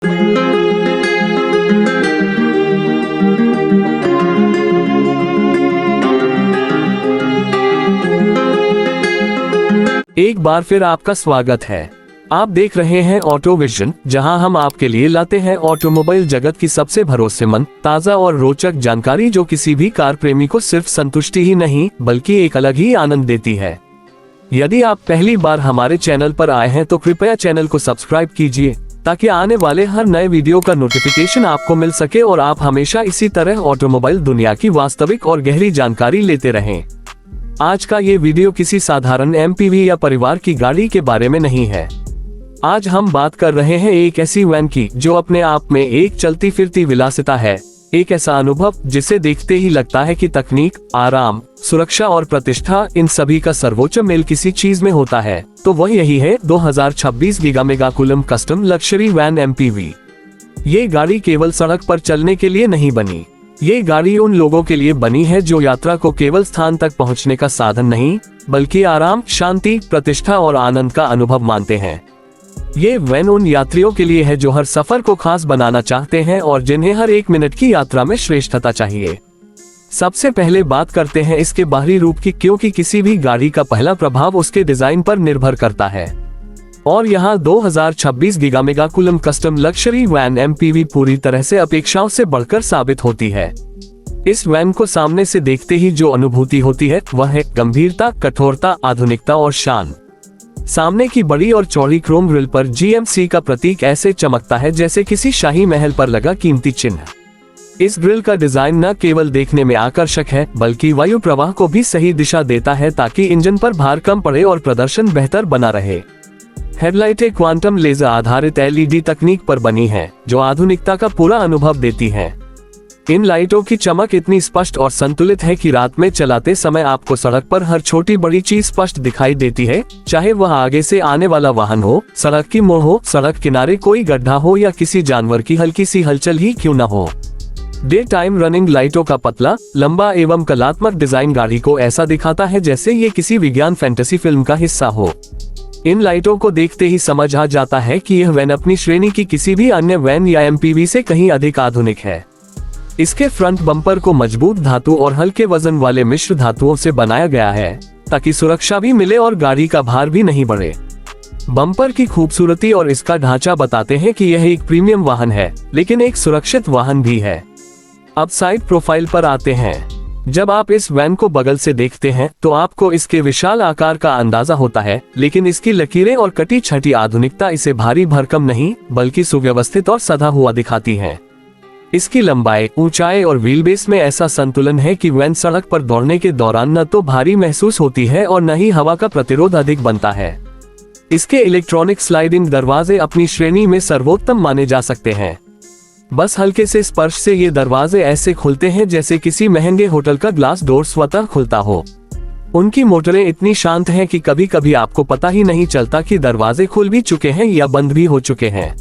एक बार फिर आपका स्वागत है। आप देख रहे हैं ऑटो विजन, जहां हम आपके लिए लाते हैं ऑटोमोबाइल जगत की सबसे भरोसेमंद, ताज़ा और रोचक जानकारी, जो किसी भी कार प्रेमी को सिर्फ संतुष्टि ही नहीं बल्कि एक अलग ही आनंद देती है। यदि आप पहली बार हमारे चैनल पर आए हैं तो कृपया चैनल को सब्सक्राइब कीजिए, ताकि आने वाले हर नए वीडियो का नोटिफिकेशन आपको मिल सके और आप हमेशा इसी तरह ऑटोमोबाइल दुनिया की वास्तविक और गहरी जानकारी लेते रहें। आज का ये वीडियो किसी साधारण एमपीवी या परिवार की गाड़ी के बारे में नहीं है। आज हम बात कर रहे हैं एक ऐसी वैन की जो अपने आप में एक चलती फिरती विलासिता है, एक ऐसा अनुभव जिसे देखते ही लगता है कि तकनीक, आराम, सुरक्षा और प्रतिष्ठा, इन सभी का सर्वोच्च मेल किसी चीज में होता है। तो वह यही है 2026 गीगा मेगा कूलम कस्टम लग्जरी वैन एमपीवी। ये गाड़ी केवल सड़क पर चलने के लिए नहीं बनी, ये गाड़ी उन लोगों के लिए बनी है जो यात्रा को केवल स्थान तक पहुंचने का साधन नहीं, बल्कि आराम, शांति, प्रतिष्ठा और आनंद का अनुभव मानते हैं। ये वैन उन यात्रियों के लिए है जो हर सफर को खास बनाना चाहते हैं और जिन्हें हर एक मिनट की यात्रा में श्रेष्ठता चाहिए। सबसे पहले बात करते हैं इसके बाहरी रूप की, क्योंकि किसी भी गाड़ी का पहला प्रभाव उसके डिजाइन पर निर्भर करता है। और यहाँ 2026 गीगा मेगा कूलम कस्टम लग्जरी वैन एमपीवी पूरी तरह से अपेक्षाओं से बढ़कर साबित होती है। इस वैन को सामने से देखते ही जो अनुभूति होती है वह है गंभीरता, कठोरता, आधुनिकता और शान। सामने की बड़ी और चौड़ी क्रोम ग्रिल पर जीएमसी का प्रतीक ऐसे चमकता है जैसे किसी शाही महल पर लगा कीमती चिन्ह। इस ग्रिल का डिजाइन न केवल देखने में आकर्षक है, बल्कि वायु प्रवाह को भी सही दिशा देता है ताकि इंजन पर भार कम पड़े और प्रदर्शन बेहतर बना रहे। हेडलाइटें क्वांटम लेजर आधारित एलईडी तकनीक पर बनी हैं, जो आधुनिकता का पूरा अनुभव देती हैं। इन लाइटों की चमक इतनी स्पष्ट और संतुलित है कि रात में चलाते समय आपको सड़क पर हर छोटी बड़ी चीज स्पष्ट दिखाई देती है, चाहे वह आगे से आने वाला वाहन हो, सड़क की मोड़ हो, सड़क किनारे कोई गड्ढा हो या किसी जानवर की हल्की सी हलचल ही क्यों न हो। डे टाइम रनिंग लाइटों का पतला, लंबा एवं कलात्मक डिजाइन गाड़ी को ऐसा दिखाता है जैसे ये किसी विज्ञान फैंटेसी फिल्म का हिस्सा हो। इन लाइटों को देखते ही समझ आ जाता है कि यह वैन अपनी श्रेणी की किसी भी अन्य वैन या एमपीवी से कहीं अधिक आधुनिक है। इसके फ्रंट बम्पर को मजबूत धातु और हल्के वजन वाले मिश्र धातुओं से बनाया गया है, ताकि सुरक्षा भी मिले और गाड़ी का भार भी नहीं बढ़े। बम्पर की खूबसूरती और इसका ढांचा बताते हैं कि यह एक प्रीमियम वाहन है, लेकिन एक सुरक्षित वाहन भी है। अब साइड प्रोफाइल पर आते हैं। जब आप इस वैन को बगल से देखते हैं तो आपको इसके विशाल आकार का अंदाजा होता है, लेकिन इसकी लकीरें और कटी छटी आधुनिकता इसे भारी भरकम नहीं बल्कि सुव्यवस्थित और सधा हुआ दिखाती है। इसकी लंबाई, ऊंचाई और व्हीलबेस में ऐसा संतुलन है कि वैन सड़क पर दौड़ने के दौरान न तो भारी महसूस होती है और न ही हवा का प्रतिरोध अधिक बनता है। इसके इलेक्ट्रॉनिक स्लाइडिंग दरवाजे अपनी श्रेणी में सर्वोत्तम माने जा सकते हैं। बस हल्के से स्पर्श से ये दरवाजे ऐसे खुलते हैं जैसे किसी महंगे होटल का ग्लास डोर स्वतः खुलता हो। उनकी मोटरें इतनी शांत हैं कि कभी कभी आपको पता ही नहीं चलता कि दरवाजे खुल भी चुके हैं या बंद भी हो चुके हैं।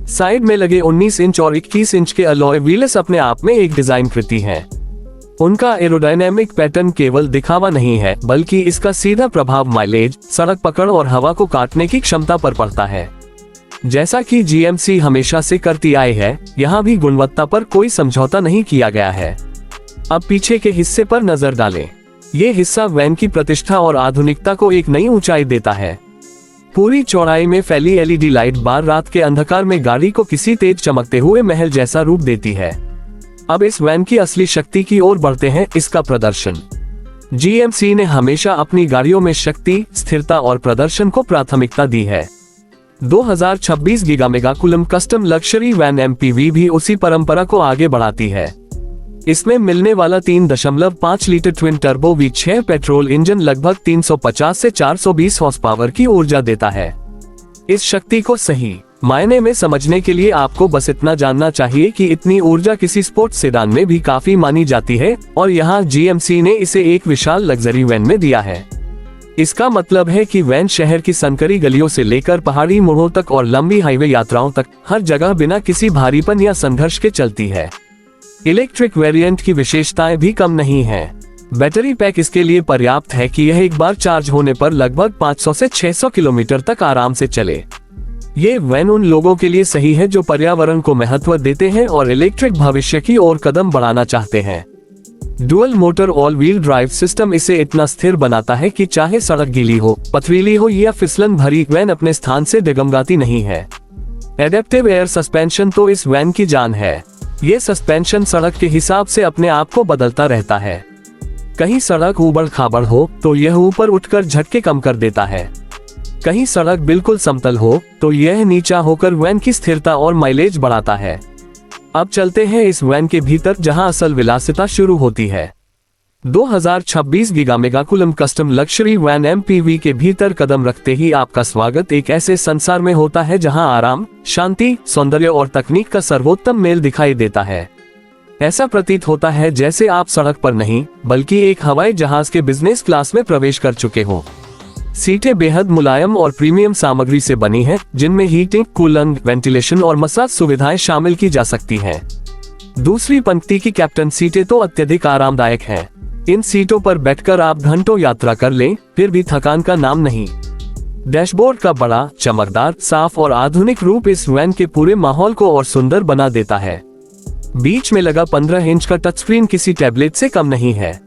साइड में लगे 19 इंच और 21 इंच के अलॉय व्हील्स अपने आप में एक डिजाइन कृति हैं। उनका एरोडायनेमिक पैटर्न केवल दिखावा नहीं है, बल्कि इसका सीधा प्रभाव माइलेज, सड़क पकड़ और हवा को काटने की क्षमता पर पड़ता है। जैसा कि जीएमसी हमेशा से करती आई है, यहाँ भी गुणवत्ता पर कोई समझौता नहीं किया गया है। अब पीछे के हिस्से पर नजर डालें। ये हिस्सा वैन की प्रतिष्ठा और आधुनिकता को एक नई ऊंचाई देता है। पूरी चौड़ाई में फैली एलईडी लाइट बार रात के अंधकार में गाड़ी को किसी तेज चमकते हुए महल जैसा रूप देती है। अब इस वैन की असली शक्ति की ओर बढ़ते हैं, इसका प्रदर्शन। जीएमसी ने हमेशा अपनी गाड़ियों में शक्ति, स्थिरता और प्रदर्शन को प्राथमिकता दी है। 2026 गीगा मेगा कूलम कस्टम लग्जरी वैन एमपीवी भी उसी परंपरा को आगे बढ़ाती है। इसमें मिलने वाला 3.5 litre twin turbo V6 petrol engine लगभग 350 से 420 हॉर्स पावर की ऊर्जा देता है। इस शक्ति को सही मायने में समझने के लिए आपको बस इतना जानना चाहिए कि इतनी ऊर्जा किसी स्पोर्ट्स सेडान में भी काफी मानी जाती है, और यहाँ जीएमसी ने इसे एक विशाल लग्जरी वैन में दिया है। इसका मतलब है कि वैन शहर की संकरी गलियों से लेकर पहाड़ी मोड़ों तक और लंबी हाईवे यात्राओं तक हर जगह बिना किसी भारीपन या संघर्ष के चलती है। इलेक्ट्रिक वेरिएंट की विशेषताएं भी कम नहीं हैं। बैटरी पैक इसके लिए पर्याप्त है कि यह एक बार चार्ज होने पर लगभग 500 से 600 किलोमीटर तक आराम से चले। ये वैन उन लोगों के लिए सही है जो पर्यावरण को महत्व देते हैं और इलेक्ट्रिक भविष्य की ओर कदम बढ़ाना चाहते हैं। Dual motor all wheel drive system इसे इतना स्थिर बनाता है कि चाहे सड़क गीली हो, पथरीली हो या फिसलन भरी, वैन अपने स्थान से डगमगाती नहीं है। एडेप्टिव एयर सस्पेंशन तो इस वैन की जान है। ये सस्पेंशन सड़क के हिसाब से अपने आप को बदलता रहता है। कहीं सड़क ऊबड़ खाबड़ हो तो यह ऊपर उठकर झटके कम कर देता है। कहीं सड़क बिल्कुल समतल हो तो यह नीचा होकर वैन की स्थिरता और माइलेज बढ़ाता है। अब चलते हैं इस वैन के भीतर जहां असल विलासिता शुरू होती है। 2026 गीगा मेगाकुलम कस्टम लग्जरी वैन MPV के भीतर कदम रखते ही आपका स्वागत एक ऐसे संसार में होता है जहां आराम, शांति, सौंदर्य और तकनीक का सर्वोत्तम मेल दिखाई देता है। ऐसा प्रतीत होता है जैसे आप सड़क पर नहीं बल्कि एक हवाई जहाज के बिजनेस क्लास में प्रवेश कर चुके हो। सीटें बेहद मुलायम और प्रीमियम सामग्री से बनी हैं, जिनमें हीटिंग, कूलिंग, वेंटिलेशन और मसाज सुविधाएं शामिल की जा सकती हैं। दूसरी पंक्ति की कैप्टन सीटें तो अत्यधिक आरामदायक हैं। इन सीटों पर बैठकर आप घंटों यात्रा कर लें, फिर भी थकान का नाम नहीं। डैशबोर्ड का बड़ा, चमकदार, साफ और आधुनिक रूप इस वैन के पूरे माहौल को और सुंदर बना देता है। बीच में लगा 15 इंच का टच स्क्रीन किसी टैबलेट से कम नहीं है।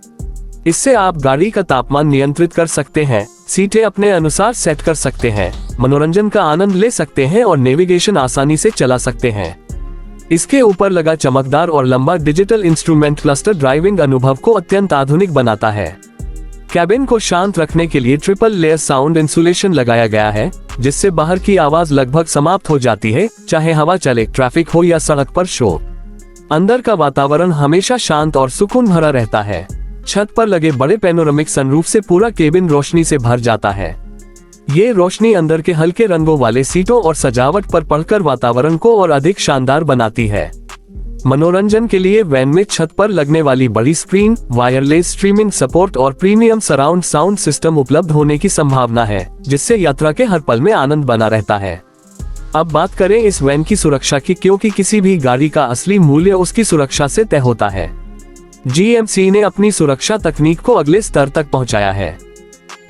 इससे आप गाड़ी का तापमान नियंत्रित कर सकते हैं, सीटें अपने अनुसार सेट कर सकते हैं, मनोरंजन का आनंद ले सकते हैं और नेविगेशन आसानी से चला सकते हैं। इसके ऊपर लगा चमकदार और लंबा डिजिटल इंस्ट्रूमेंट क्लस्टर ड्राइविंग अनुभव को अत्यंत आधुनिक बनाता है। कैबिन को शांत रखने के लिए ट्रिपल लेयर साउंड इंसुलेशन लगाया गया है, जिससे बाहर की आवाज लगभग समाप्त हो जाती है, चाहे हवा चले, ट्रैफिक हो या सड़क पर शोर। अंदर का वातावरण हमेशा शांत और सुकून भरा रहता है। छत पर लगे बड़े पैनोरामिक सनरूफ से पूरा केबिन रोशनी से भर जाता है। ये रोशनी अंदर के हल्के रंगों वाले सीटों और सजावट पर पड़कर वातावरण को और अधिक शानदार बनाती है। मनोरंजन के लिए वैन में छत पर लगने वाली बड़ी स्क्रीन, वायरलेस स्ट्रीमिंग सपोर्ट और प्रीमियम सराउंड साउंड सिस्टम उपलब्ध होने की संभावना है, जिससे यात्रा के हर पल में आनंद बना रहता है। अब बात करें इस वैन की सुरक्षा की, क्योंकि किसी भी गाड़ी का असली मूल्य उसकी सुरक्षा से तय होता है। GMC ने अपनी सुरक्षा तकनीक को अगले स्तर तक पहुंचाया है।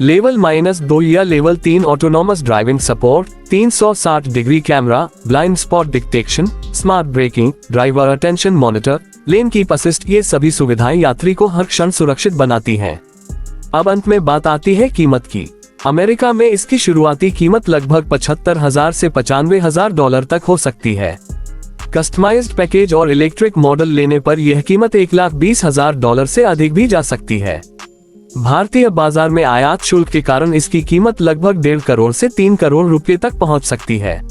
लेवल -2 या level 3 autonomous driving support, 360 degree camera, blind spot detection, smart braking, driver attention monitor, lane keep assist, ये सभी सुविधाएं यात्री को हर क्षण सुरक्षित बनाती हैं। अब अंत में बात आती है कीमत की। अमेरिका में इसकी शुरुआती कीमत लगभग $75,000 से $95,000 तक हो सकती है। कस्टमाइज्ड पैकेज और इलेक्ट्रिक मॉडल लेने पर यह कीमत $1,20,000 से अधिक भी जा सकती है। भारतीय बाजार में आयात शुल्क के कारण इसकी कीमत लगभग 1.5 करोड़ से 3 करोड़ रुपए तक पहुंच सकती है।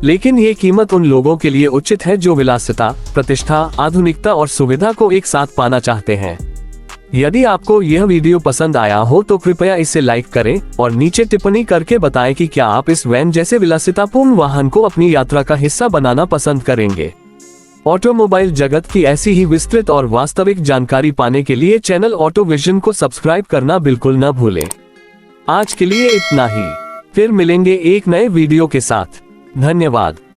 लेकिन ये कीमत उन लोगों के लिए उचित है जो विलासिता, प्रतिष्ठा, आधुनिकता और सुविधा को एक साथ पाना चाहते हैं। यदि आपको यह वीडियो पसंद आया हो तो कृपया इसे लाइक करें और नीचे टिप्पणी करके बताएं कि क्या आप इस वैन जैसे विलासितापूर्ण वाहन को अपनी यात्रा का हिस्सा बनाना पसंद करेंगे। ऑटोमोबाइल जगत की ऐसी ही विस्तृत और वास्तविक जानकारी पाने के लिए चैनल ऑटो विजन को सब्सक्राइब करना बिल्कुल न भूलें। आज के लिए इतना ही, फिर मिलेंगे एक नए वीडियो के साथ। धन्यवाद।